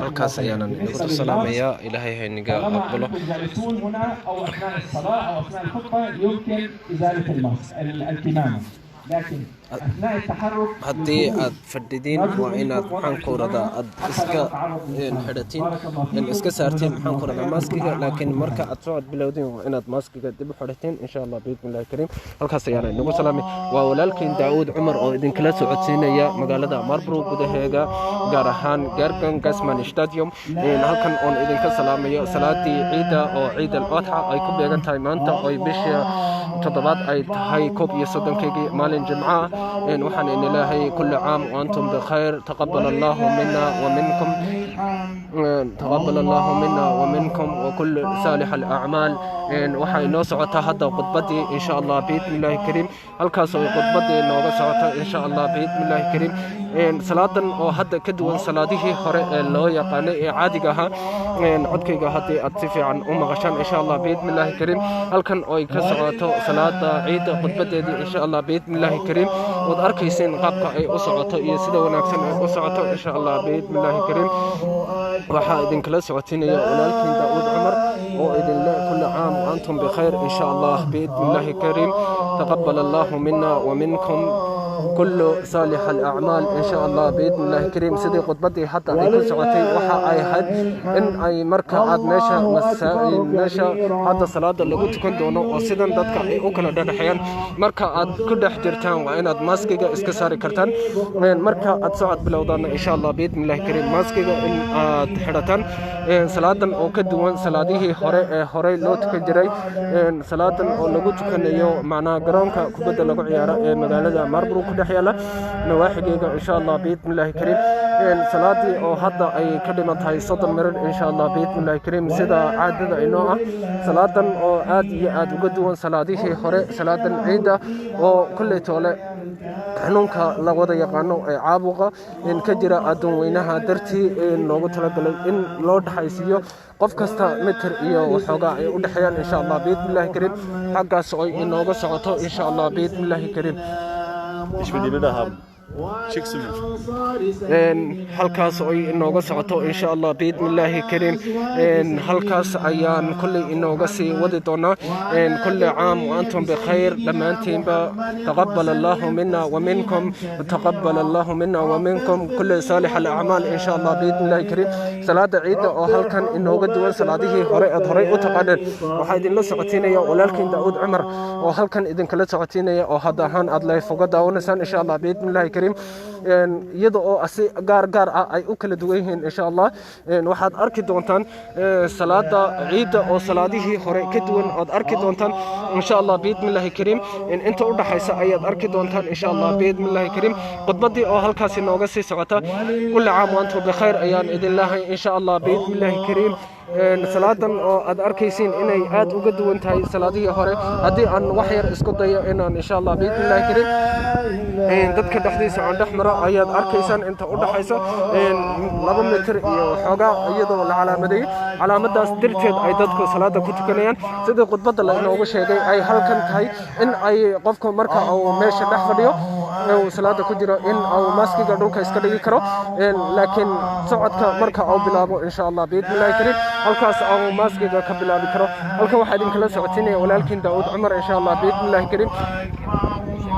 halkaas ayaanan idinku salaamayaa ilaahay hayniga aqbalo جالسون هنا او اثناء الصلاه او اثناء الخطبه يمكن ازاله الكمامه لكن اثناء التحرك haddii aad fadhidiin waa inaad maxaan ku radaa aad iska xidhatiin iska saartiin maxaan ku radaa maaskiga laakiin marka aad socod bilowdeen waa inaad maaskiga dib u xidhatiin insha Allah biidmillahi kariim halkaas ayaan inagu salaamay waa walaalkiin Daawud Cumar oo idinkala socodsiinaya magaalada Marlborough gudaheeda gaar ahaan Gargan Gasman Stadium halkan oo idinka salaamayo salaadii ciida oo ciid al-Adha ay ku beegan tahay maanta oo bisha toddobaad ay tahay 31 maalin Jimcaha وحن إن الله كل عام وأنتم بخير تقبل الله منا ومنكم تقبل الله منا ومنكم وكل صالح الأعمال وحن نوسعة هذا خطبتي إن شاء الله بإذن الله الكريم الكاس خطبتي نوسعة إن شاء الله بإذن الله الكريم صلاة وهذا كدوان صلاته هراء الله يقاني عادقها عدكيها هذه أتصفي عن غشان إن شاء الله بإذن الله الكريم الكن أو كسعة صلاة عيد خطبتي إن شاء الله بإذن الله الكريم وأركيسين قابك أي أسعة يسيد ونكسن أسعة إن شاء الله بإذن الله الكريم وحائد كلا سعتين يا ولكن داود عمر وإذن الله كل عام وأنتم بخير إن شاء الله بإذن الله الكريم تقبل الله منا ومنكم كل صالح الأعمال إن شاء الله بإذن الله الكريم سيدي خطبتي حتى أي كل سعتي وحا أي حد إن أي مركة عاد ماشا مسائل ماشا هذا صلاة اللي قلت كنت دونه وسيدا دتك أي أكل دحيان مركة عاد كل حجرتان وإن عاد ماسكة إسكساري كرتان مركة عاد سعد بلودان إن شاء الله بإذن الله الكريم ماسكة إن حرتان صلاة أو كدوان صلاته هراء لو تكجري صلاة أو اللي قلت كنت يو معنا جرامك كبد لقو عيارة مقالة Marlborough كدحيالا نواحقيقا إن شاء الله بإذن الله الكريم صلاتي أو هذا أي كلمة هاي صوت المرد إن شاء الله بإذن الله الكريم سيدا عادة إنوها صلاة أو آد وقدوان صلاته هراء صلاة عيدة وكل تولى حنونك لغودا يقانو عابوغا إن كجرا أدون وينها درتي إن لوغو تلقل إن لود حيسيو قف كستا متر إيو وحوغا ودحيان إن شاء الله بإذن الله الكريم حقا سعي إن لوغو سعوتو إن شاء الله بإذن الله الكريم Ich will die Bilder haben. Schickst du mir? halkaas oo inooga socoto insha Allah biidmillahi kariim halkaas ayaan kulli inooga sii wadi doonaa kulli caam wa antum bikhayr dhammaantiinba taqabbal Allahu minna wa minkum taqabbal Allahu minna wa minkum kulli salih al-a'mal insha Allah biidmillahi kariim salaada ciida oo halkan inooga duwan salaadihii hore u taqaaneen waxa idin la socotinaya walaalkiin Daawud Cumar oo halkan idin kala socotinaya oo hadda ahaan aad la foga daawanaysan insha Allah biidmillahi kariim iyada oo asi gaar ay u kala duwan yihiin insha Allah waxaad arki doontaan salaada ciida oo salaadihii hore ka duwan aad arki doontaan insha Allah biidmillahi kariim inta u dhaxaysa ayaad arki doontaan insha Allah biidmillahi kariim khudbadii oo halkaas inooga sii socota kulli caam wa antum bikhayr ayaan idin lahay insha Allah biidmillahi kariim salaadan oo aad arkaysiin inay aad uga duwan tahay salaadihii hore haddii aan wax yar isku dayo inaan insha Allah biidmillahi kariim dadka dhaxdiisa aan dhaxmara ayaad arkaysaan inta u dhaxaysa 2 mitir iyo xoogaa iyadoo la calaamadeeyay calaamadaas darteed ay dadku salaada ku tukanayaan sida khudbada la inoogu sheegay ay halkan tahay in ay qofku marka uu meesha dhex fadhiyo uu salaada ku jiro in uu maskiga dhulka iska dhigi karo laakiin socodka marka uu bilaabo insha Allah biidmillahi kariim halkaas uu maskiga ka bilaabi karo halka waxa idin kala socotinaya walaalkiin Daawud Cumar insha Allah biidmillahi kariim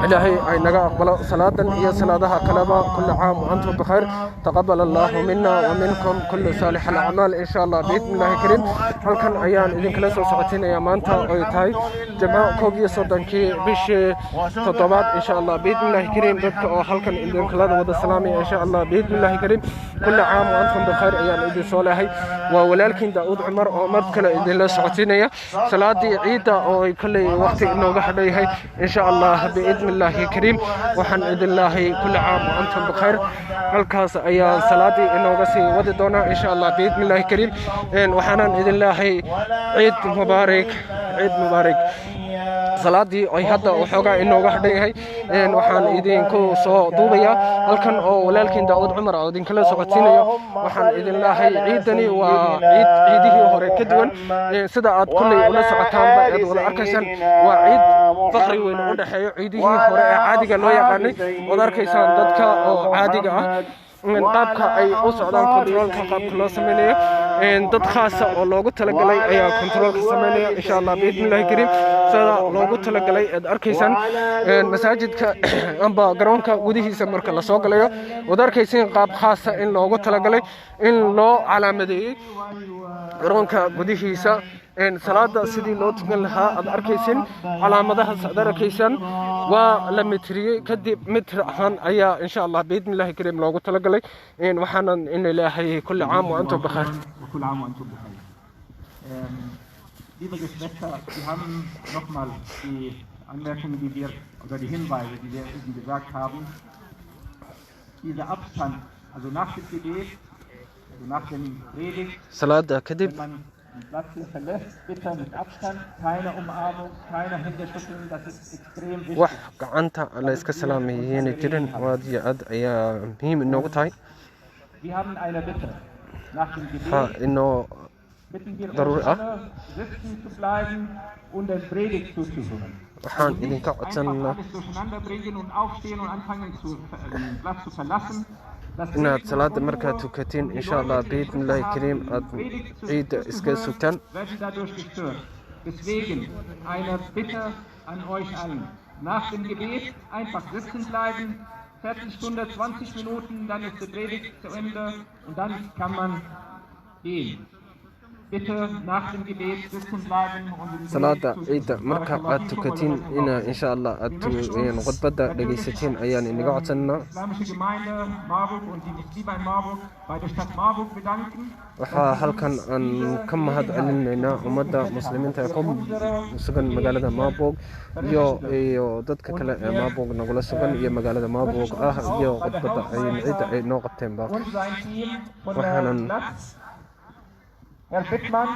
إلهي أي نجا أقبل صلاة هي صلاتها كلامها كل عام وأنتم بخير تقبل الله منا ومنكم كل صالح الأعمال إن شاء الله بإذن الله الكريم هل كان أيان إذن كلا ساعتين يا مانتا أي تاي جماعة كوبي صدق كي بش تطبات إن شاء الله بإذن الله الكريم بدك هل كان إذن كلا وده السلام إن شاء الله بإذن الله الكريم كل عام وأنتم بخير أيان إذن صالحي ولكن داود عمر مرد كلا إذن لا ساعتين يا صلاة عيدة أو كل وقت إنه قحدي إن شاء الله بإذن الله الكريم وحن عيد الله كل عام وأنتم بخير halkaas ayaa salaadii inooga sii wadi doonaa insha Allah biidmillahi kariim waxaanan idin leeyahay ciid mubaarak salaadii ay hadda waxoogaa inooga hadhayahay waxaan idinku soo duubayaa halkan oo walaalkiin Daawud Cumar oo idin kala socodsiinayo waxaan idin leeyahay ciidani waa ciidihii hore ka duwan sida aad kulli ula socotaan baad wada arkaysaan waa ciid faqri weyn u dhaxeeyo ciidihii hore ee caadiga loo yaqaanay wada arkaysaan dadka oo caadiga ah qaabka ay u socdaan controlka qaabka loo sameeyo dad khaas ah oo loogu talagalay ayaa controlka sameeyo insha Allah biidnillahi kariim sida loogu talagalay aad arkaysan masaajidka amba garoonka gudihiisa marka la soo galayo wad arkaysan qaab khaas ah in loogu talagalay in loo calaamadeeyay garoonka gudihiisa salaada sidii loo tukan lahaa aad arkaysan calaamadahaas aad arkaysan waa la mitriyay kadib mitr ahaan ayaa insha Allah biidnillahi kariim loogu talagalay waxaanan in ilaahay kulli caam wa antum bikhair وكل عام وانتم بخير. Liebe Geschwister, Sie haben nochmal die Anmerkungen, die wir, oder die Hinweise, die wir eben gesagt haben. Dieser Abstand, also nach dem Gebet, also nach dem Predigt, salaada kadib wenn man den Platz hier verlässt, bitte mit Abstand, keine Umarmung, keine Händeschütteln, das ist extrem wichtig. wax gacanta la iska salaameeyeen jirin waad iyo aad ayaa muhiim inoogu tahay Wir haben eine Bitte. Nach dem ha Gebet inoo bitten wir ضروري uns alle, sitzen zu bleiben und der Predigt zuzuhören. waxaan idinka Einfach codsanaa alles durcheinander bringen und aufstehen und anfangen, den Platz zu verlassen. Das inaad Gebet salaada und markaa Unruhe tukatiin und die insha Allah Leute, die biidnillahi Interesse kariim haben, aad Predigt ciidda iska zuzuhören, sugtaan werden dadurch gestört. Deswegen eine Bitte an euch allen. Nach dem Gebet einfach sitzen bleiben, Viertelstunde, 20 Minuten, dann ist die Predigt zu Ende und dann kann man gehen. Bitte nach dem Gebet sitzen bleiben und den salaada Predigt ciidda zuzuhören. marka aad Barakallahu fikum wa tukatiin jazakumullahu ina khairan. insha Allah aad khudbada dhegaysatiin ayaan inaga codsanaa Islamische Gemeinde Marburg und die Muslime in Marburg bei der Stadt Marburg bedanken. waxaa halkan aan ka mahad celinaynaa ummadda muslimiinta ee ku sugan magaalada Marburg iyo dadka kale ee Marburg nagula sugan iyo magaalada Marburg ah iyo khudbada ay ciidda ay noo qabteenba Und sein Team von der waxaanan Platz. Herr Wittmann,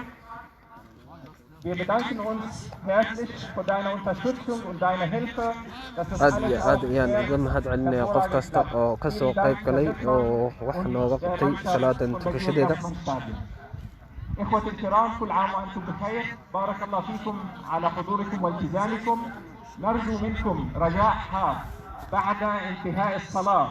wir bedanken uns herzlich für deine Unterstützung und deine Hilfe, dass das aad alles iyo aad ayaan uga mahad celinayaa qof kasta oo ka soo qayb galay oo wax nooga qabtay salaadan tukashadeeda إخوتي الكرام كل عام وأنتم بخير بارك الله فيكم على حضوركم والتزامكم نرجو منكم رجاء حار بعد انتهاء الصلاة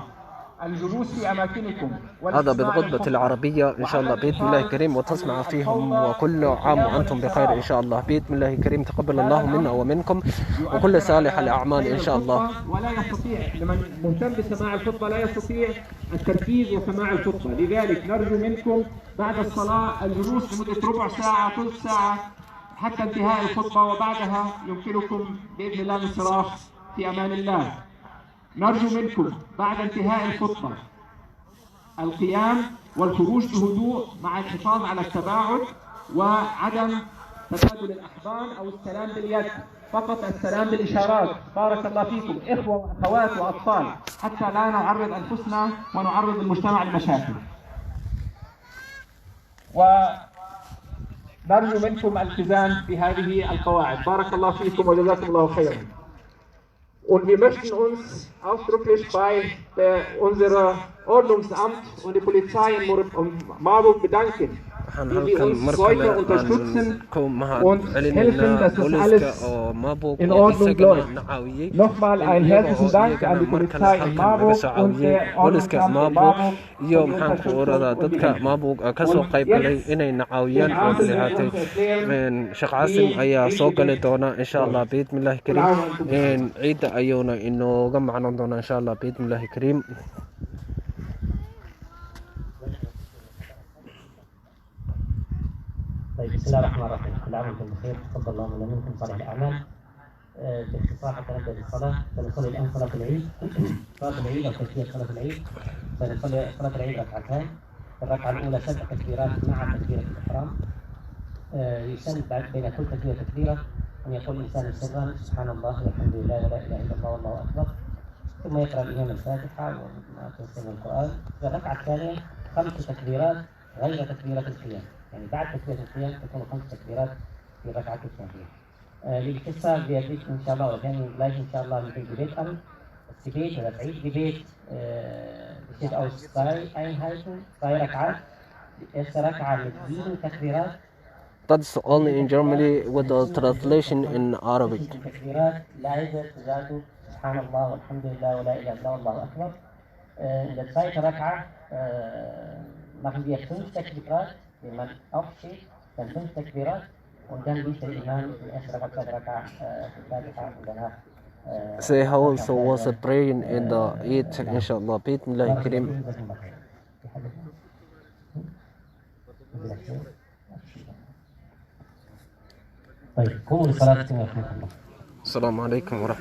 الجلوس في أماكنكم هذا بالخطبة العربية إن شاء الله بإذن الله الكريم وتسمع فيهم وكل عام وأنتم بخير إن شاء الله بإذن الله الكريم تقبل الله منا ومنكم وكل صالح الأعمال إن شاء الله ولا يستطيع لمن مهتم بسماع الخطبة لا يستطيع التركيز وسماع الخطبة لذلك نرجو منكم بعد الصلاة الجلوس لمدة ربع ساعة ثلث ساعة حتى انتهاء الخطبة وبعدها يمكنكم بإذن الله الانصراف في أمان الله نرجو منكم بعد انتهاء الخطبة القيام والخروج بهدوء مع الحفاظ على التباعد وعدم تبادل الأحضان أو السلام باليد فقط السلام بالإشارات بارك الله فيكم إخوة وأخوات وأطفال حتى لا نعرض أنفسنا ونعرض المجتمع لمشاكل ونرجو منكم الالتزام بهذه القواعد بارك الله فيكم وجزاكم الله خيرا Und wir möchten uns ausdrücklich bei unserem Ordnungsamt und der Polizei in Marburg bedanken, die wir uns heute unterstützen und helfen, dass das alles in Ordnung läuft. Nochmal einen herzlichen Dank an die Polizei in Marburg und der Ordnungsamt in Marburg. iyo maxaan ku oradaa dadka Marburg ka soo qayb galay inay nacaawiyaan oo leeyahay Sheekh Caasim ayaa soo gali doona insha Allah biidmillahi kariim ciida ayuuna inooga macnoon doona insha Allah biidmillahi kariim طيب بسم الله الرحمن الرحيم كل عام وانتم بخير تقبل الله منا منكم صالح الاعمال باختصار حتى نبدا بالصلاه سنصلي الان صلاه العيد صلاه العيد او كيفيه صلاه العيد سنصلي صلاه العيد ركعتان الركعه الاولى 7 تكبيرات مع تكبيره الاحرام يسن بين كل تكبيره تكبيره ان يقول الانسان سرا سبحان الله والحمد لله ولا اله الا الله والله اكبر ثم يقرا الامام الفاتحه وما تيسر من القران الركعه الثانيه 5 تكبيرات غير تكبيره القيام يعني بعد تكبيرة القيام تكون 5 تكبيرات في الركعة الثانية. للاتصال بيديك إن شاء الله وكان gleich إن شاء الله mit dem Gebet an. Das Gebet oder das Eid-Gebet besteht aus 2 Einheiten, 2 Rak'at. Die erste Rak'a mit 7 Takbirat. That's only in Germany with the translation in Arabic. Takbirat, leise zu sagen, Subhanallah, Alhamdulillah, wa la ilaha illallah, Allahu Akbar. In der zweiten Rak'a machen wir 5 Takbirat, wenn man aufsteht, dann 5 Takbirat und dann liest der Imam in erster Rakat, zweiter Rakat, Fatiha und danach. Say how also was a praying in the Eid, inshallah. بإذن الله الكريم. طيب قوموا لصلاتكم يا رحمة الله. السلام عليكم ورحمة